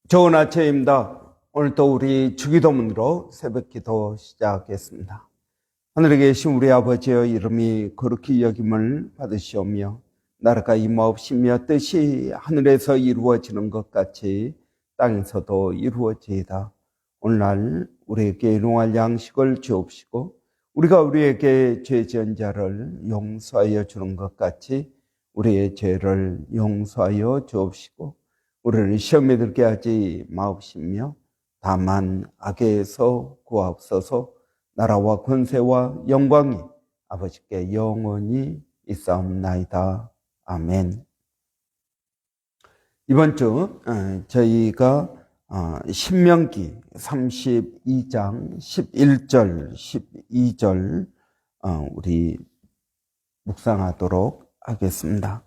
좋은 아침입니다. 오늘도 우리 주기도문으로 새벽기도 시작하겠습니다. 하늘에 계신 우리 아버지여, 이름이 거룩히 여김을 받으시오며 나라가 임하옵시며 뜻이 하늘에서 이루어지는 것 같이 땅에서도 이루어지이다. 오늘날 우리에게 일용할 양식을 주옵시고 우리가 우리에게 죄 지은 자를 용서하여 주는 것 같이 우리의 죄를 용서하여 주옵시고 우리를 시험에 들게 하지 마옵시며 다만 악에서 구하옵소서. 나라와 권세와 영광이 아버지께 영원히 있사옵나이다. 아멘. 이번 주 저희가 신명기 32장 11절 12절 우리 묵상하도록 하겠습니다.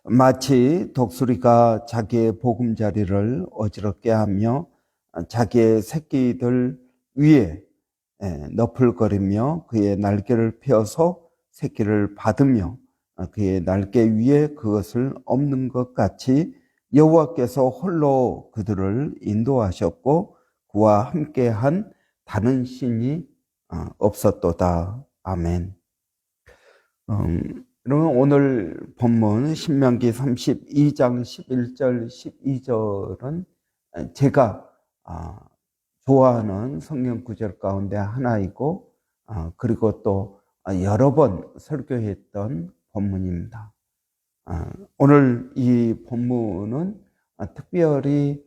마치 독수리가 자기의 보금자리를 어지럽게 하며 자기의 새끼들 위에 너풀거리며 그의 날개를 펴서 새끼를 받으며 그의 날개 위에 그것을 엎는 것 같이 여호와께서 홀로 그들을 인도하셨고 그와 함께한 다른 신이 없었도다. 아멘. 그러면 오늘 본문 신명기 32장 11절 12절은 제가 좋아하는 성경 구절 가운데 하나이고 그리고 또 여러 번 설교했던 본문입니다. 오늘 이 본문은 특별히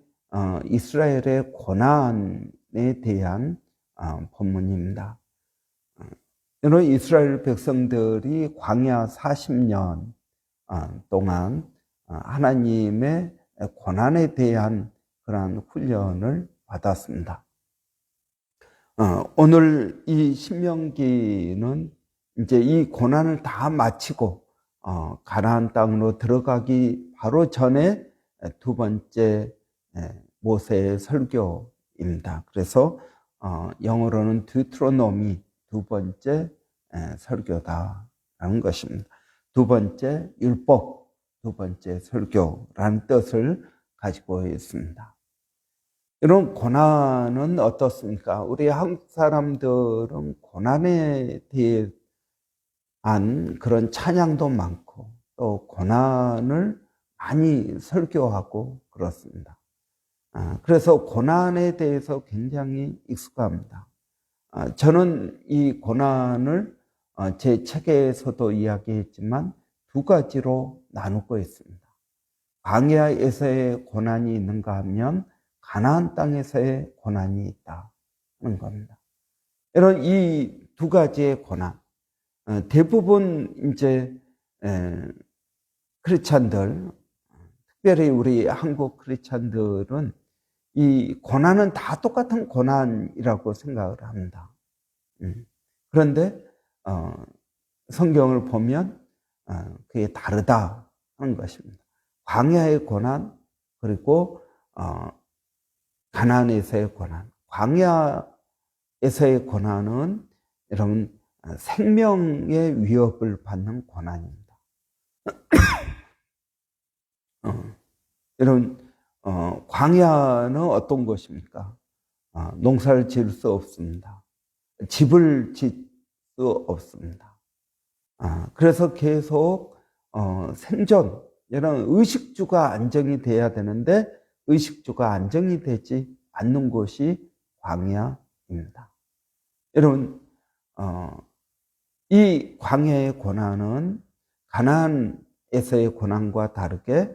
이스라엘의 고난에 대한 본문입니다. 이런 이스라엘 백성들이 광야 40년 동안 하나님의 고난에 대한 그러한 훈련을 받았습니다. 오늘 이 신명기는 이제 이 고난을 다 마치고 가나안 땅으로 들어가기 바로 전에 두 번째 모세의 설교입니다. 그래서 영어로는 디우테로노미 두 번째 설교다라는 것입니다. 두 번째 율법, 두 번째 설교라는 뜻을 가지고 있습니다. 이런 고난은 어떻습니까? 우리 한국 사람들은 고난에 대한 그런 찬양도 많고 또 고난을 많이 설교하고 그렇습니다. 그래서 고난에 대해서 굉장히 익숙합니다. 저는 이 고난을 제 책에서도 이야기했지만 두 가지로 나누고 있습니다. 광야에서의 고난이 있는가 하면 가나안 땅에서의 고난이 있다는 겁니다. 이런 이 두 가지의 고난, 대부분 이제 크리스찬들, 특별히 우리 한국 크리스찬들은 이 고난은 다 똑같은 고난이라고 생각을 합니다. 그런데 성경을 보면 그게 다르다는 것입니다. 광야의 고난 그리고 가나안에서의 고난. 광야에서의 고난은 여러분 생명의 위협을 받는 고난입니다. 여러분 광야는 어떤 것입니까? 농사를 지을 수 없습니다. 집을 짓을 수 없습니다. 그래서 계속 생존, 이런 의식주가 안정이 돼야 되는데 의식주가 안정이 되지 않는 곳이 광야입니다. 여러분 이 광야의 고난은 가나안에서의 고난과 다르게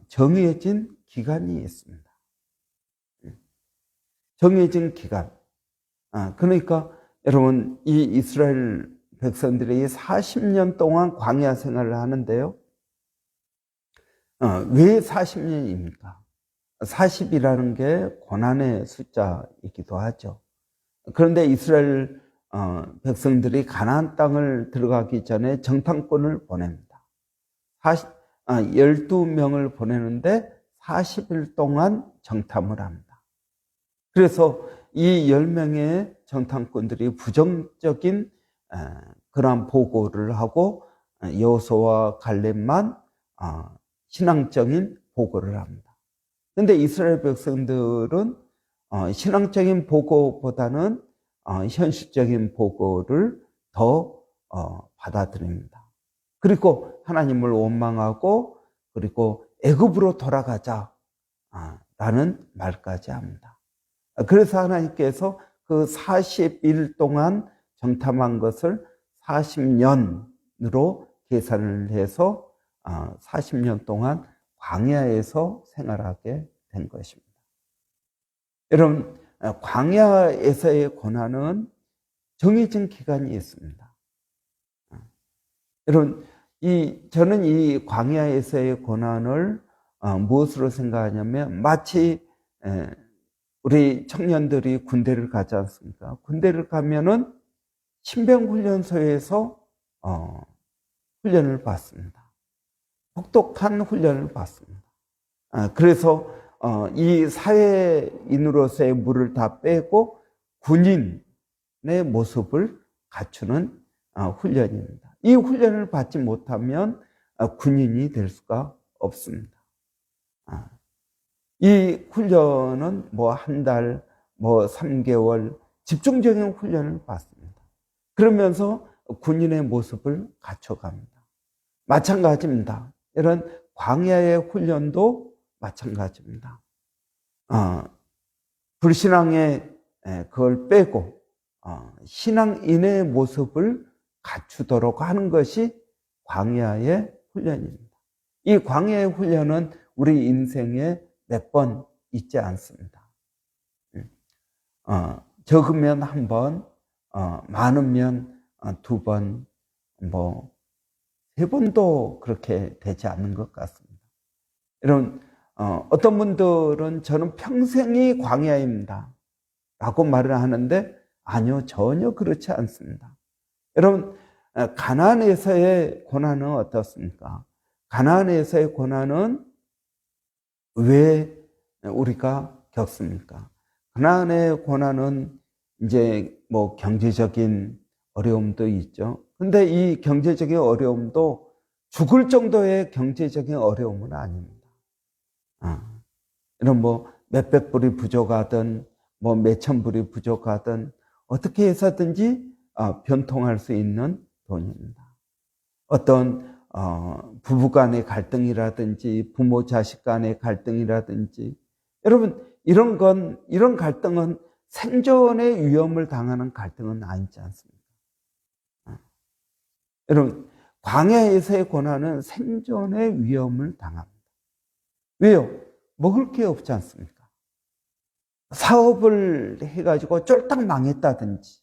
정해진 기간이 있습니다. 정해진 기간. 그러니까 여러분 이 이스라엘 백성들이 40년 동안 광야 생활을 하는데요. 왜 40년입니까? 40이라는 게 고난의 숫자이기도 하죠. 그런데 이스라엘 백성들이 가나안 땅을 들어가기 전에 정탐꾼을 보냅니다. 12명을 보내는데 40일 동안 정탐을 합니다. 그래서 이 10명의 정탐꾼들이 부정적인 그러한 보고를 하고 여호수아와 갈렙만 신앙적인 보고를 합니다. 근데 이스라엘 백성들은 신앙적인 보고보다는 현실적인 보고를 더 받아들입니다. 그리고 하나님을 원망하고 그리고 애굽으로 돌아가자 라는 말까지 합니다. 그래서 하나님께서 그 40일 동안 정탐한 것을 40년으로 계산을 해서 40년 동안 광야에서 생활하게 된 것입니다. 여러분, 광야에서의 고난은 정해진 기간이 있습니다. 여러분, 저는 이 광야에서의 고난을 무엇으로 생각하냐면 마치 우리 청년들이 군대를 가지 않습니까? 군대를 가면은 신병훈련소에서 훈련을 받습니다. 혹독한 훈련을 받습니다. 그래서 이 사회인으로서의 물을 다 빼고 군인의 모습을 갖추는 훈련입니다. 이 훈련을 받지 못하면 군인이 될 수가 없습니다. 이 훈련은 뭐 한 달, 뭐 3개월 집중적인 훈련을 받습니다. 그러면서 군인의 모습을 갖춰갑니다. 마찬가지입니다. 이런 광야의 훈련도 마찬가지입니다. 불신앙의 그걸 빼고 신앙인의 모습을 갖추도록 하는 것이 광야의 훈련입니다. 이 광야의 훈련은 우리 인생에 몇 번 있지 않습니다. 적으면 한 번, 많으면 2번, 뭐 3번도 그렇게 되지 않는 것 같습니다. 여러분, 어떤 분들은 저는 평생이 광야입니다 라고 말을 하는데 아니요, 전혀 그렇지 않습니다. 여러분, 가나안에서의 고난은 어떻습니까? 가나안에서의 고난은 왜 우리가 겪습니까? 가나안의 고난은 이제 뭐 경제적인 어려움도 있죠. 근데 이 경제적인 어려움도 죽을 정도의 경제적인 어려움은 아닙니다. 이런 뭐 몇백 불이 부족하든 뭐 몇천 불이 부족하든 어떻게 해서든지 변통할 수 있는 돈입니다. 어떤 부부 간의 갈등이라든지 부모 자식 간의 갈등이라든지 여러분 이런 갈등은 생존의 위험을 당하는 갈등은 아니지 않습니까? 여러분 광야에서의 고난은 생존의 위험을 당합니다. 왜요? 먹을 게 없지 않습니까? 사업을 해가지고 쫄딱 망했다든지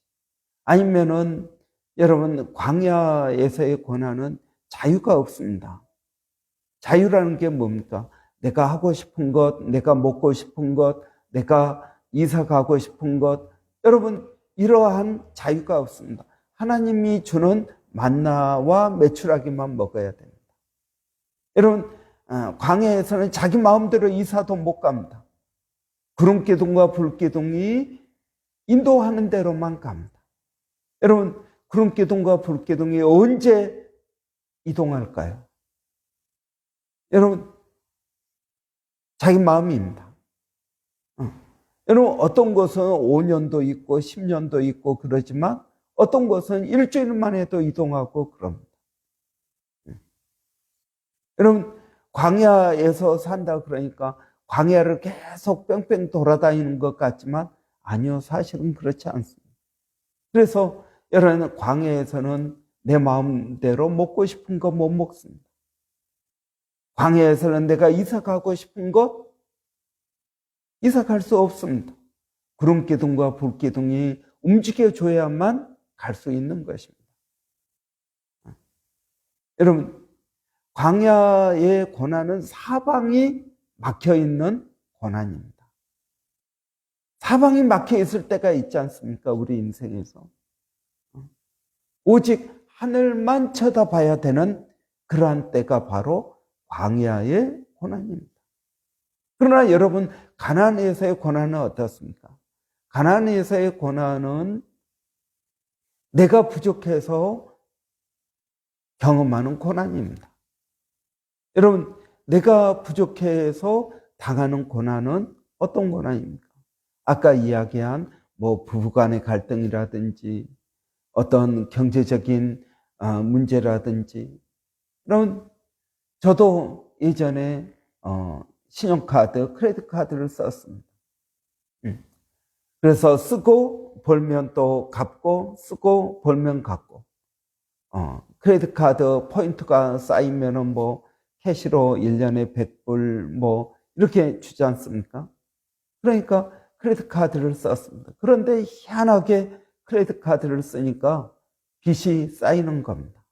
아니면은 여러분 광야에서의 고난은 자유가 없습니다. 자유라는 게 뭡니까? 내가 하고 싶은 것, 내가 먹고 싶은 것, 내가 이사 가고 싶은 것, 여러분 이러한 자유가 없습니다. 하나님이 주는 만나와 메추라기만 먹어야 됩니다. 여러분 광야에서는 자기 마음대로 이사도 못 갑니다. 구름기둥과 불기둥이 인도하는 대로만 갑니다. 여러분 구름기둥과 불기둥이 언제 이동할까요? 여러분 자기 마음입니다. 여러분 어떤 것은 5년도 있고 10년도 있고 그러지만 어떤 것은 일주일만 해도 이동하고 그럽니다. 여러분 광야에서 산다 그러니까 광야를 계속 뺑뺑 돌아다니는 것 같지만 아니요, 사실은 그렇지 않습니다. 그래서 여러분 광야에서는 내 마음대로 먹고 싶은 거 못 먹습니다. 광야에서는 내가 이사 가고 싶은 것 이사 갈 수 없습니다. 구름기둥과 불기둥이 움직여줘야만 갈 수 있는 것입니다. 여러분 광야의 고난은 사방이 막혀있는 고난입니다. 사방이 막혀있을 때가 있지 않습니까? 우리 인생에서. 오직 하늘만 쳐다봐야 되는 그러한 때가 바로 광야의 고난입니다. 그러나 여러분 가나안에서의 고난은 어떻습니까? 가나안에서의 고난은 내가 부족해서 경험하는 고난입니다. 여러분 내가 부족해서 당하는 고난은 어떤 고난입니까? 아까 이야기한 뭐 부부간의 갈등이라든지 어떤 경제적인 문제라든지 이런 저도 예전에 신용카드, 크레딧 카드를 썼습니다. 그래서 쓰고 벌면 또 갚고 쓰고 벌면 갚고 크레딧 카드 포인트가 쌓이면은 뭐 캐시로 1년에 100불 뭐 이렇게 주지 않습니까? 그러니까 크레딧 카드를 썼습니다. 그런데 희한하게 크레딧 카드를 쓰니까 빚이 쌓이는 겁니다.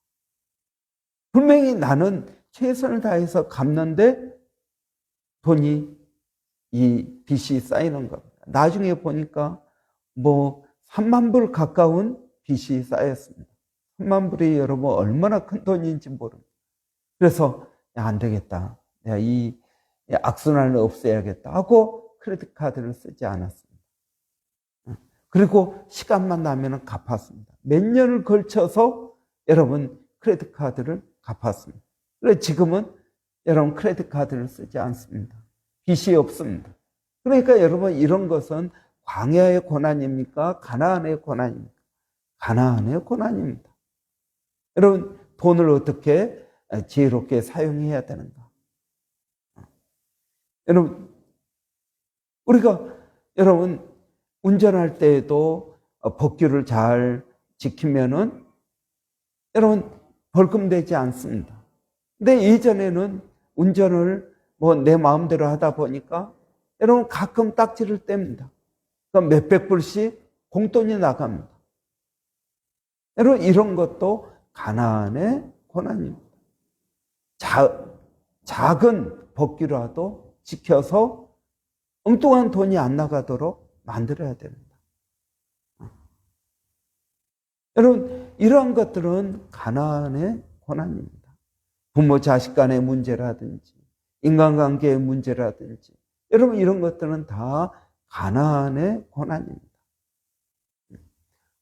분명히 나는 최선을 다해서 갚는데 돈이 이 빚이 쌓이는 겁니다. 나중에 보니까 뭐 3만 불 가까운 빚이 쌓였습니다. 3만 불이 여러분 얼마나 큰 돈인지 모릅니다. 그래서 안 되겠다. 내가 이 악순환을 없애야겠다 하고 크레딧 카드를 쓰지 않았습니다. 그리고 시간만 나면 갚았습니다. 몇 년을 걸쳐서 여러분 크레딧 카드를 갚았습니다. 그래서 지금은 여러분 크레딧 카드를 쓰지 않습니다. 빚이 없습니다. 그러니까 여러분 이런 것은 광야의 고난입니까? 가나안의 고난입니까? 가나안의 고난입니다. 여러분 돈을 어떻게 지혜롭게 사용해야 되는가? 여러분 우리가 여러분 운전할 때에도 법규를 잘 지키면은 여러분 벌금 되지 않습니다. 근데 예전에는 운전을 뭐 내 마음대로 하다 보니까 여러분 가끔 딱지를 뗍니다. 그럼 몇백 불씩 공돈이 나갑니다. 여러분 이런 것도 가나안의 고난입니다. 작은 법규라도 지켜서 엉뚱한 돈이 안 나가도록 만들어야 됩니다. 여러분 이러한 것들은 가나안의 고난입니다. 부모 자식 간의 문제라든지 인간관계의 문제라든지 여러분 이런 것들은 다 가나안의 고난입니다.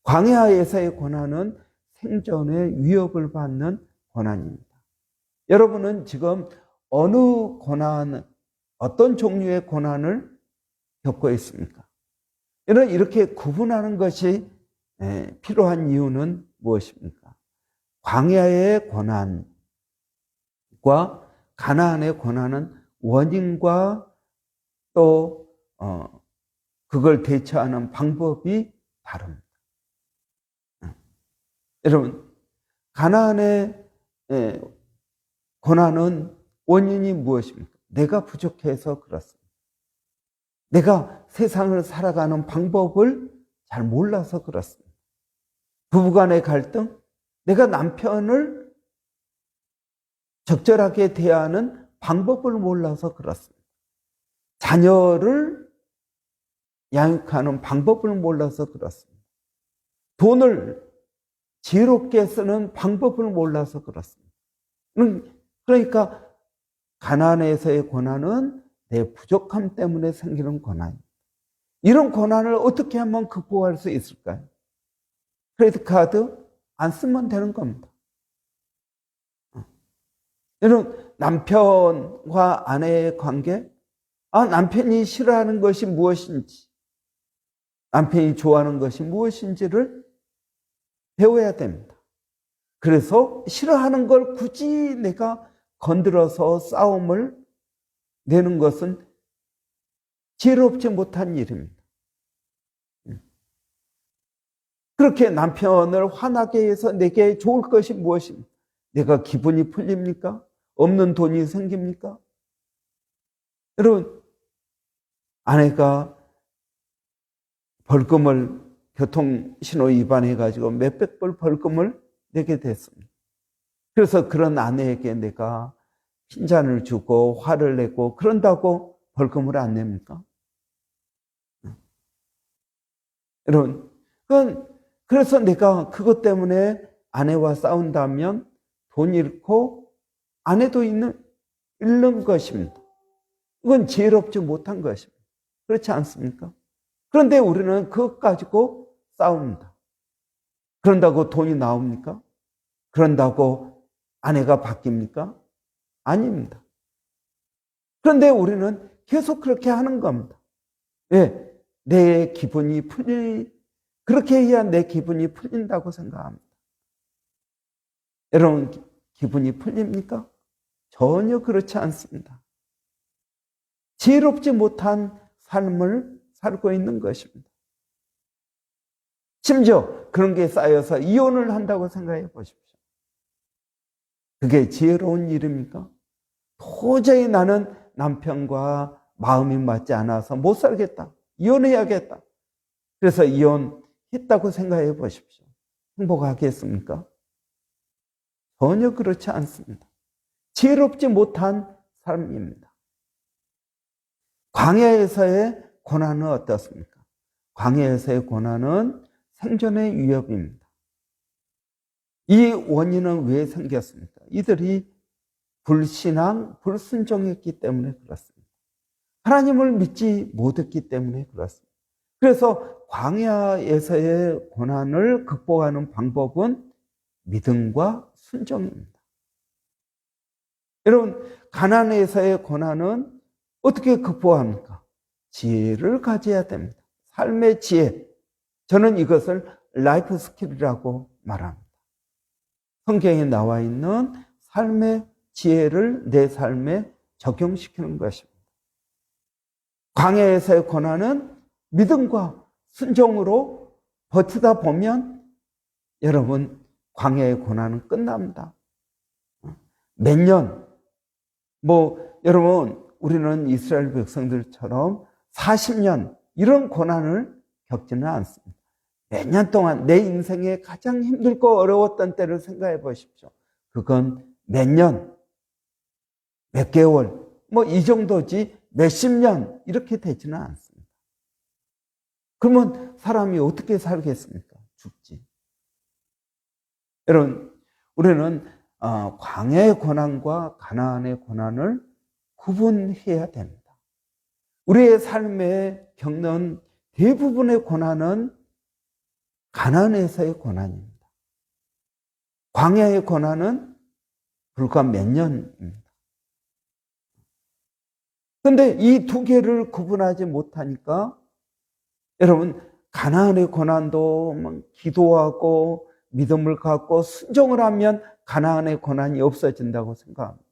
광야에서의 고난은 생존의 위협을 받는 고난입니다. 여러분은 지금 어느 고난, 어떤 종류의 고난을 겪고 있습니까? 여러분 이렇게 구분하는 것이 필요한 이유는 무엇입니까? 광야의 고난과 가나안의 고난은 원인과 또 그걸 대처하는 방법이 다릅니다. 여러분 가나안의 고난은 원인이 무엇입니까? 내가 부족해서 그렇습니다. 내가 세상을 살아가는 방법을 잘 몰라서 그렇습니다. 부부간의 갈등, 내가 남편을 적절하게 대하는 방법을 몰라서 그렇습니다. 자녀를 양육하는 방법을 몰라서 그렇습니다. 돈을 지혜롭게 쓰는 방법을 몰라서 그렇습니다. 그러니까 가나안에서의 고난은 내 부족함 때문에 생기는 고난입니다. 이런 고난을 어떻게 하면 극복할 수 있을까요? 크레딧 카드 안 쓰면 되는 겁니다. 여러분 남편과 아내의 관계, 남편이 싫어하는 것이 무엇인지, 남편이 좋아하는 것이 무엇인지를 배워야 됩니다. 그래서 싫어하는 걸 굳이 내가 건드려서 싸움을 내는 것은 지혜롭지 못한 일입니다. 그렇게 남편을 화나게 해서 내게 좋을 것이 무엇입니까? 내가 기분이 풀립니까? 없는 돈이 생깁니까? 여러분, 아내가 벌금을 교통신호 위반해가지고 몇백 불 벌금을 내게 됐습니다. 그래서 그런 아내에게 내가 핀잔을 주고 화를 내고 그런다고 벌금을 안 냅니까? 여러분, 그래서 내가 그것 때문에 아내와 싸운다면 돈 잃고 아내도 잃는 것입니다. 이건 지혜롭지 못한 것입니다. 그렇지 않습니까? 그런데 우리는 그것 가지고 싸웁니다. 그런다고 돈이 나옵니까? 그런다고 아내가 바뀝니까? 아닙니다. 그런데 우리는 계속 그렇게 하는 겁니다. 왜? 내 기분이 그렇게 해야 내 기분이 풀린다고 생각합니다. 여러분, 기분이 풀립니까? 전혀 그렇지 않습니다. 지혜롭지 못한 삶을 살고 있는 것입니다. 심지어 그런 게 쌓여서 이혼을 한다고 생각해 보십시오. 그게 지혜로운 일입니까? 도저히 나는 남편과 마음이 맞지 않아서 못 살겠다. 이혼해야겠다. 그래서 이혼했다고 생각해 보십시오. 행복하겠습니까? 전혀 그렇지 않습니다. 지혜롭지 못한 삶입니다. 광야에서의 고난은 어떻습니까? 광야에서의 고난은 생존의 위협입니다. 이 원인은 왜 생겼습니까? 이들이 불신앙, 불순종했기 때문에 그렇습니다. 하나님을 믿지 못했기 때문에 그렇습니다. 그래서 광야에서의 고난을 극복하는 방법은 믿음과 순종입니다. 여러분, 가난에서의 고난은 어떻게 극복합니까? 지혜를 가져야 됩니다. 삶의 지혜. 저는 이것을 라이프 스킬이라고 말합니다. 성경에 나와 있는 삶의 지혜를 내 삶에 적용시키는 것입니다. 광야에서의 고난은 믿음과 순종으로 버티다 보면 여러분, 광야의 고난은 끝납니다. 몇 년, 여러분, 우리는 이스라엘 백성들처럼 40년 이런 고난을 겪지는 않습니다. 몇 년 동안 내 인생에 가장 힘들고 어려웠던 때를 생각해 보십시오. 그건 몇 년, 몇 개월, 이 정도지 몇십 년 이렇게 되지는 않습니다. 그러면 사람이 어떻게 살겠습니까? 죽지. 여러분, 우리는 광야의 고난과 가나안의 고난을 구분해야 됩니다. 우리의 삶에 겪는 대부분의 고난은 가나안에서의 고난입니다. 광야의 고난은 불과 몇 년입니다. 그런데 이 두 개를 구분하지 못하니까 여러분, 가나안의 고난도 기도하고 믿음을 갖고 순종을 하면 가나안의 고난이 없어진다고 생각합니다.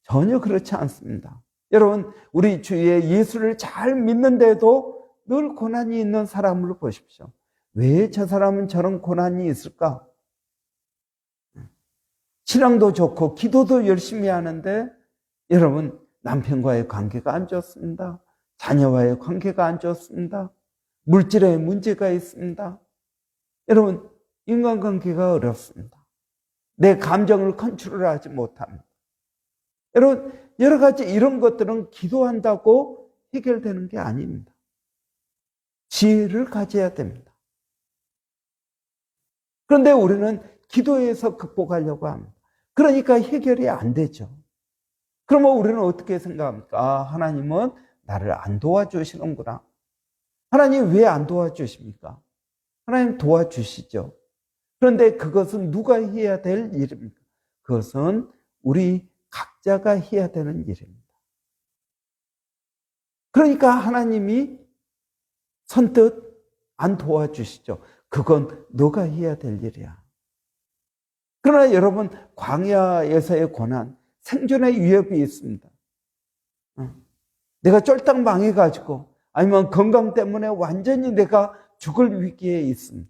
전혀 그렇지 않습니다. 여러분, 우리 주위에 예수를 잘 믿는데도 늘 고난이 있는 사람을 보십시오. 왜 저 사람은 저런 고난이 있을까? 신앙도 좋고 기도도 열심히 하는데 여러분, 남편과의 관계가 안 좋습니다. 자녀와의 관계가 안 좋습니다. 물질에 문제가 있습니다. 여러분, 인간관계가 어렵습니다. 내 감정을 컨트롤 하지 못합니다. 여러분, 여러 가지 이런 것들은 기도한다고 해결되는 게 아닙니다. 지혜를 가져야 됩니다. 그런데 우리는 기도해서 극복하려고 합니다. 그러니까 해결이 안 되죠. 그러면 우리는 어떻게 생각합니까? 하나님은 나를 안 도와주시는구나. 하나님 왜 안 도와주십니까? 하나님 도와주시죠. 그런데 그것은 누가 해야 될 일입니까? 그것은 우리 각자가 해야 되는 일입니다. 그러니까 하나님이 선뜻 안 도와주시죠. 그건 너가 해야 될 일이야. 그러나 여러분, 광야에서의 고난, 생존의 위협이 있습니다. 내가 쫄딱 망해가지고 아니면 건강 때문에 완전히 내가 죽을 위기에 있습니다.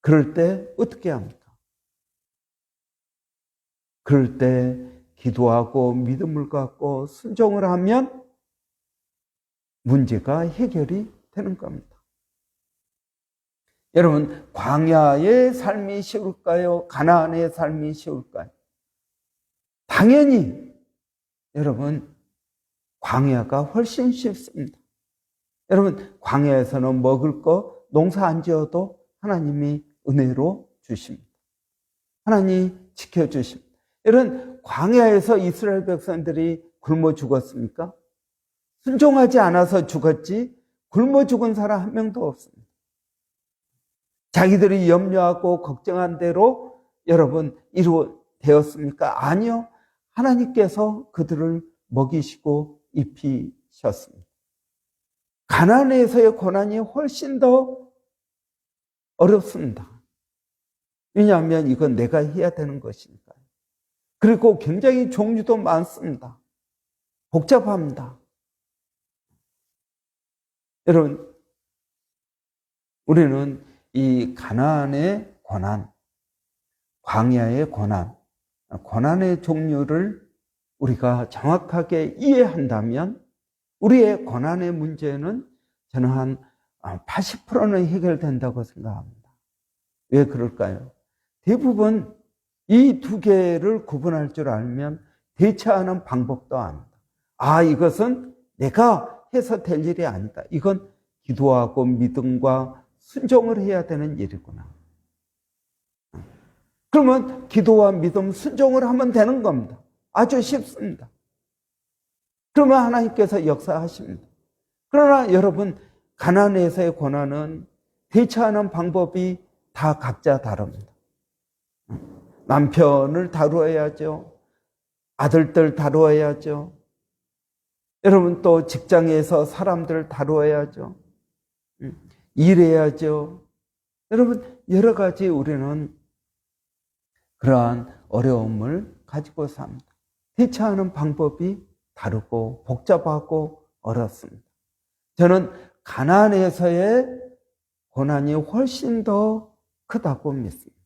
그럴 때 어떻게 합니까? 그럴 때 기도하고 믿음을 갖고 순종을 하면 문제가 해결이 되는 겁니다. 여러분, 광야의 삶이 쉬울까요? 가나안의 삶이 쉬울까요? 당연히 여러분, 광야가 훨씬 쉽습니다. 여러분, 광야에서는 먹을 거 농사 안 지어도 하나님이 은혜로 주십니다. 하나님 지켜주십니다. 여러분, 광야에서 이스라엘 백성들이 굶어 죽었습니까? 순종하지 않아서 죽었지 굶어 죽은 사람 한 명도 없습니다. 자기들이 염려하고 걱정한 대로 여러분 이루어되었습니까? 아니요. 하나님께서 그들을 먹이시고 입히셨습니다. 힘드셨습니다. 가난에서의 고난이 훨씬 더 어렵습니다. 왜냐하면 이건 내가 해야 되는 것이니까요. 그리고 굉장히 종류도 많습니다. 복잡합니다. 여러분, 우리는 이 가난의 고난, 광야의 고난, 고난의 종류를 우리가 정확하게 이해한다면 우리의 고난의 문제는 저는 한 80%는 해결된다고 생각합니다. 왜 그럴까요? 대부분 이 두 개를 구분할 줄 알면 대처하는 방법도 압니다. 이것은 내가 해서 될 일이 아니다. 이건 기도하고 믿음과 순종을 해야 되는 일이구나. 그러면 기도와 믿음, 순종을 하면 되는 겁니다. 아주 쉽습니다. 그러면 하나님께서 역사하십니다. 그러나 여러분, 가난에서의 고난은 대처하는 방법이 다 각자 다릅니다. 남편을 다루어야죠. 아들들 다루어야죠. 여러분, 또 직장에서 사람들 다루어야죠. 일해야죠. 여러분, 여러 가지 우리는 그러한 어려움을 가지고 삽니다. 대처하는 방법이 다르고 복잡하고 어렵습니다. 저는 가난에서의 고난이 훨씬 더 크다고 믿습니다.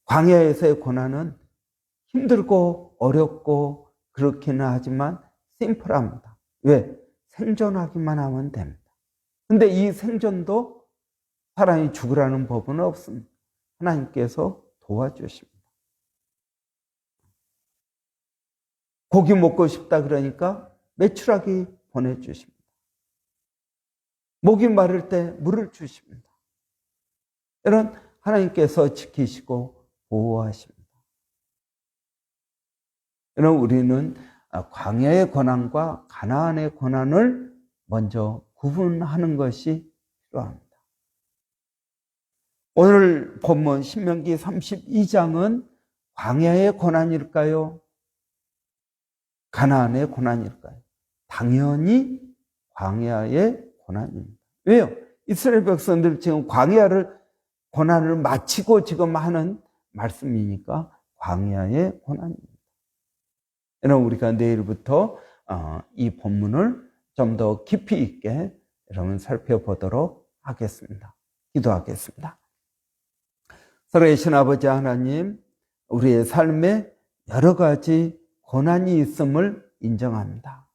광야에서의 고난은 힘들고 어렵고 그렇기는 하지만 심플합니다. 왜? 생존하기만 하면 됩니다. 근데 이 생존도 사람이 죽으라는 법은 없습니다. 하나님께서 도와주십니다. 고기 먹고 싶다 그러니까 메추라기 보내주십니다. 목이 마를 때 물을 주십니다. 이런 하나님께서 지키시고 보호하십니다. 여러분, 우리는 광야의 고난과 가나안의 고난을 먼저 구분하는 것이 필요합니다. 오늘 본문 신명기 32장은 광야의 고난일까요? 가나안의 고난일까요? 당연히 광야의 고난입니다. 왜요? 이스라엘 백성들 지금 고난을 마치고 지금 하는 말씀이니까 광야의 고난입니다. 여러분, 우리가 내일부터 이 본문을 좀 더 깊이 있게 여러분 살펴보도록 하겠습니다. 기도하겠습니다. 살아계신 아버지 하나님, 우리의 삶에 여러 가지 고난이 있음을 인정합니다.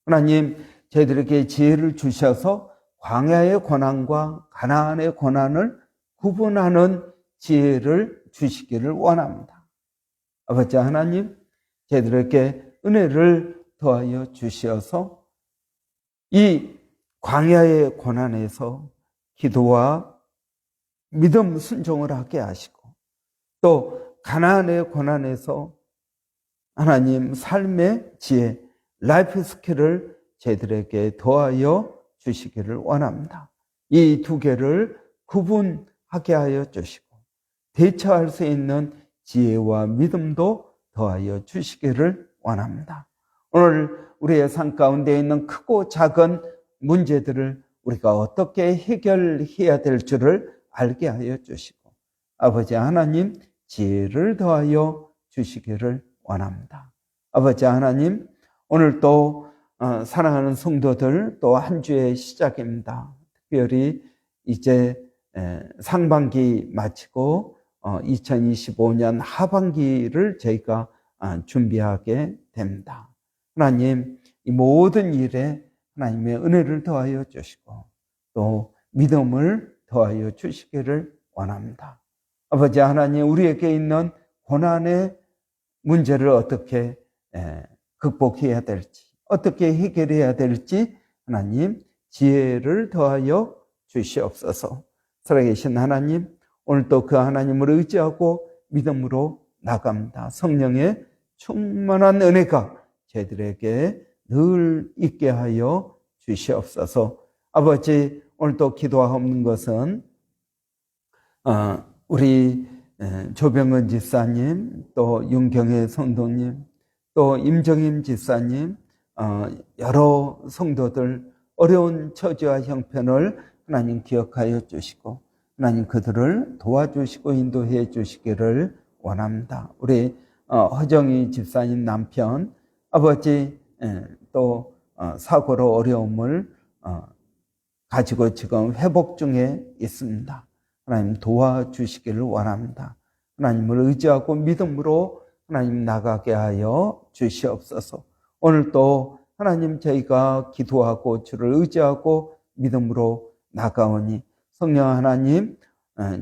하나님, 저희들에게 지혜를 주셔서 광야의 고난과 가나안의 고난을 구분하는 지혜를 주시기를 원합니다. 아버지 하나님, 저희들에게 은혜를 더하여 주시어서 이 광야의 고난에서 기도와 믿음 순종을 하게 하시고, 또 가나안의 고난에서 하나님 삶의 지혜, 라이프 스킬을 저희들에게 더하여 주시기를 원합니다. 이 두 개를 구분하게 하여 주시고 대처할 수 있는 지혜와 믿음도 더하여 주시기를 원합니다. 오늘 우리의 삶 가운데 있는 크고 작은 문제들을 우리가 어떻게 해결해야 될 줄을 알게 하여 주시고, 아버지 하나님 지혜를 더하여 주시기를 원합니다. 아버지 하나님, 오늘 또 사랑하는 성도들, 또 한 주의 시작입니다. 특별히 이제 상반기 마치고 2025년 하반기를 저희가 준비하게 됩니다. 하나님, 이 모든 일에 하나님의 은혜를 더하여 주시고 또 믿음을 더하여 주시기를 원합니다. 아버지 하나님, 우리에게 있는 고난의 문제를 어떻게 극복해야 될지, 어떻게 해결해야 될지 하나님 지혜를 더하여 주시옵소서. 살아계신 하나님, 오늘 또 그 하나님을 의지하고 믿음으로 나갑니다. 성령의 충만한 은혜가 저희들에게 늘 있게 하여 주시옵소서. 아버지, 오늘 또 기도하옵는 것은 우리 조병은 지사님, 또 윤경혜 성도님, 또 임정임 지사님, 여러 성도들 어려운 처지와 형편을 하나님 기억하여 주시고 하나님 그들을 도와주시고 인도해 주시기를 원합니다. 우리 허정희 집사님 남편 아버지 또 사고로 어려움을 가지고 지금 회복 중에 있습니다. 하나님 도와주시기를 원합니다. 하나님을 의지하고 믿음으로 하나님 나가게 하여 주시옵소서. 오늘 또 하나님 저희가 기도하고 주를 의지하고 믿음으로 나가오니 성령 하나님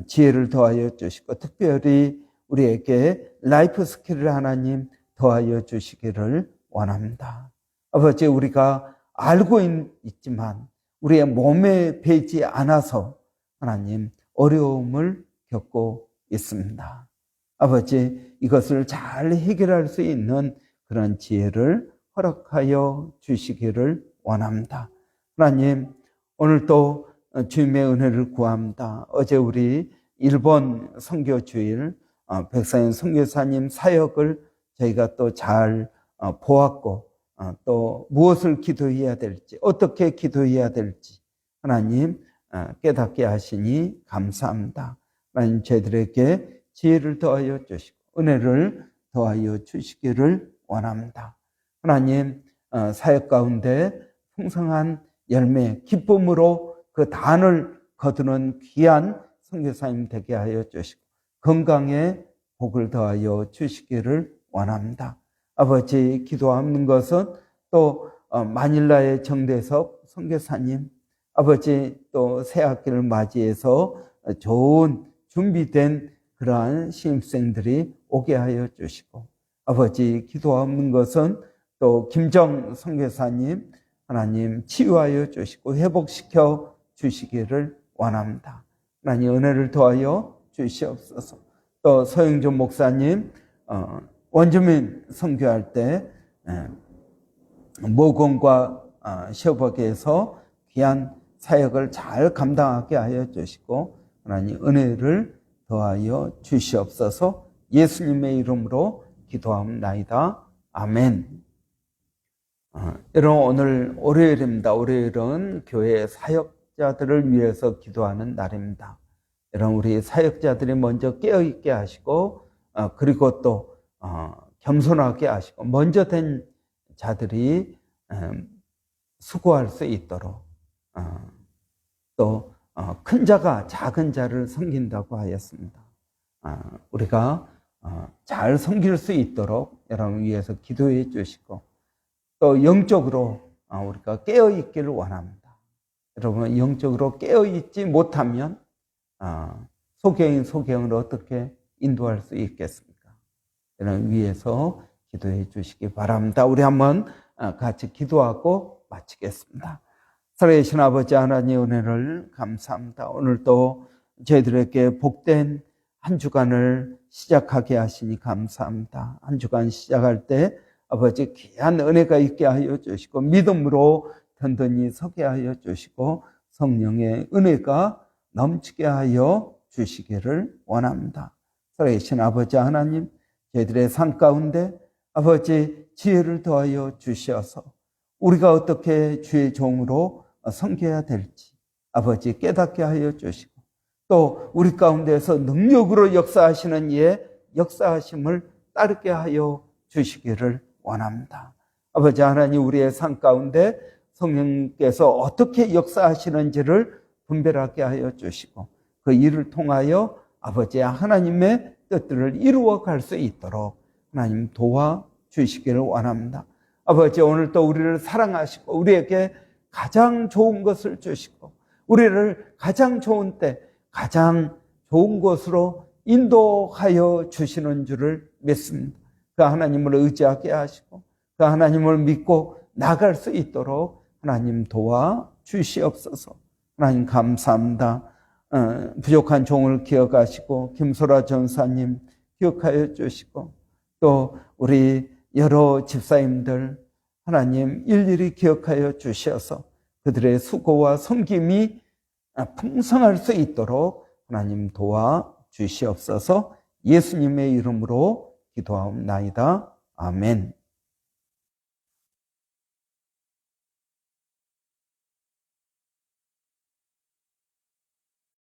지혜를 더하여 주시고 특별히 우리에게 라이프 스킬을 하나님 더하여 주시기를 원합니다. 아버지 우리가 알고 있지만 우리의 몸에 배지 않아서 하나님 어려움을 겪고 있습니다. 아버지 이것을 잘 해결할 수 있는 그런 지혜를 허락하여 주시기를 원합니다. 하나님 오늘도 주님의 은혜를 구합니다. 어제 우리 일본 선교주일 백사연 선교사님 사역을 저희가 또 잘 보았고 또 무엇을 기도해야 될지 어떻게 기도해야 될지 하나님 깨닫게 하시니 감사합니다. 하나님 저희들에게 지혜를 더하여 주시고 은혜를 더하여 주시기를 원합니다. 하나님 사역 가운데 풍성한 열매 기쁨으로 그 단을 거두는 귀한 선교사님 되게 하여 주시고 건강에 복을 더하여 주시기를 원합니다. 아버지 기도하는 것은 또 마닐라의 정대석 선교사님 아버지 또 새 학기를 맞이해서 좋은 준비된 그러한 신입생들이 오게 하여 주시고 아버지 기도하는 것은 또 김정 선교사님 하나님 치유하여 주시고 회복시켜 주시기를 원합니다. 하나님 은혜를 더하여 주시옵소서. 또 서영준 목사님 원주민 선교할 때 모건과 셔벅에서 귀한 사역을 잘 감당하게 하여 주시고 하나님 은혜를 더하여 주시옵소서. 예수님의 이름으로 기도합니다. 아멘. 여러분 오늘 월요일입니다. 월요일은 교회 사역자들을 위해서 기도하는 날입니다. 여러분 우리 사역자들이 먼저 깨어있게 하시고 그리고 또 겸손하게 하시고 먼저 된 자들이 수고할 수 있도록 또 큰 자가 작은 자를 섬긴다고 하였습니다. 우리가 잘 섬길 수 있도록 여러분 위해서 기도해 주시고 또 영적으로 우리가 깨어있기를 원합니다. 여러분 영적으로 깨어있지 못하면 소경인 소경을 어떻게 인도할 수 있겠습니까? 여러분 위해서 기도해 주시기 바랍니다. 우리 한번 같이 기도하고 마치겠습니다. 살아계신 아버지 하나님의 은혜를 감사합니다. 오늘도 저희들에게 복된 한 주간을 시작하게 하시니 감사합니다. 한 주간 시작할 때 아버지 귀한 은혜가 있게 하여 주시고 믿음으로 든든히 서게 하여 주시고 성령의 은혜가 넘치게 하여 주시기를 원합니다. 살아계신 아버지 하나님 저희들의 삶 가운데 아버지 지혜를 더하여 주셔서 우리가 어떻게 주의 종으로 섬겨야 될지 아버지 깨닫게 하여 주시고 또 우리 가운데서 능력으로 역사하시는 이의 역사하심을 따르게 하여 주시기를 원합니다. 아버지 하나님 우리의 삶 가운데 성령께서 어떻게 역사하시는지를 분별하게 하여 주시고 그 일을 통하여 아버지 하나님의 뜻들을 이루어 갈 수 있도록 하나님 도와주시기를 원합니다. 아버지 오늘도 우리를 사랑하시고 우리에게 가장 좋은 것을 주시고 우리를 가장 좋은 때 가장 좋은 곳으로 인도하여 주시는 줄을 믿습니다. 그 하나님을 의지하게 하시고 그 하나님을 믿고 나갈 수 있도록 하나님 도와주시옵소서. 하나님 감사합니다. 부족한 종을 기억하시고 김소라 전사님 기억하여 주시고 또 우리 여러 집사님들 하나님 일일이 기억하여 주셔서 그들의 수고와 섬김이 풍성할 수 있도록 하나님 도와주시옵소서. 예수님의 이름으로 기도하옵나이다. 아멘.